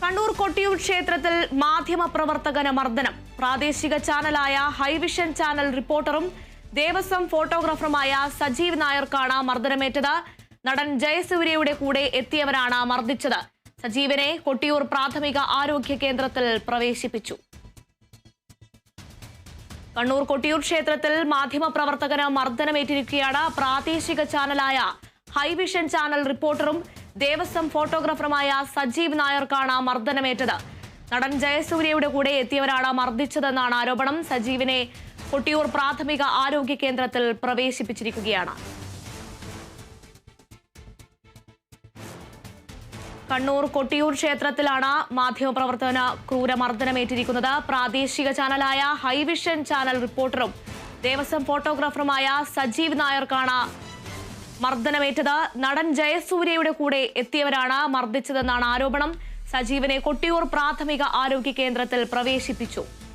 കണ്ണൂർ കൊട്ടിയൂർ ക്ഷേത്രത്തിൽ മാധ്യമപ്രവർത്തകന് മർദ്ദനം. പ്രാദേശിക ചാനലായ ഹൈവിഷൻ ചാനൽ റിപ്പോർട്ടറും ദേവസ്വം ഫോട്ടോഗ്രാഫറുമായ സജീവ് നായർക്കാണ് മർദ്ദനമേറ്റത്. നടൻ ജയസൂര്യയുടെ കൂടെ എത്തിയവരാണ് മർദ്ദിച്ചത്. സജീവിനെ കൊട്ടിയൂർ പ്രാഥമിക ആരോഗ്യ കേന്ദ്രത്തിൽ പ്രവേശിപ്പിച്ചു. കണ്ണൂർ കൊട്ടിയൂർ ക്ഷേത്രത്തിൽ മാധ്യമപ്രവർത്തകന് മർദ്ദനമേറ്റിരിക്കുകയാണ്. പ്രാദേശിക ചാനലായ ഹൈവിഷൻ ചാനൽ റിപ്പോർട്ടറും ദേവസ്വം ഫോട്ടോഗ്രാഫറുമായ സജീവ് നായർക്കാണ് മർദ്ദനമേറ്റത്. നടൻ ജയസൂര്യയുടെ കൂടെ എത്തിയവരാണ് മർദ്ദിച്ചതെന്നാണ് ആരോപണം. സജീവിനെ കൊട്ടിയൂർ പ്രാഥമിക ആരോഗ്യ കേന്ദ്രത്തിൽ പ്രവേശിപ്പിച്ചിരിക്കുകയാണ്. കണ്ണൂർ കൊട്ടിയൂർ ക്ഷേത്രത്തിലാണ് മാധ്യമപ്രവർത്തകന് ക്രൂരമർദ്ദനമേറ്റിരിക്കുന്നത്. പ്രാദേശിക ചാനലായ ഹൈവിഷൻ ചാനൽ റിപ്പോർട്ടറും ദേവസ്വം ഫോട്ടോഗ്രാഫറുമായ സജീവ് നായർക്കാണ് മർദ്ദനമേറ്റത്. നടൻ ജയസൂര്യയുടെ കൂടെ എത്തിയവരാണ് മർദ്ദിച്ചതെന്നാണ് ആരോപണം. സജീവിനെ കൊട്ടിയൂർ പ്രാഥമിക ആരോഗ്യ കേന്ദ്രത്തിൽ പ്രവേശിപ്പിച്ചു.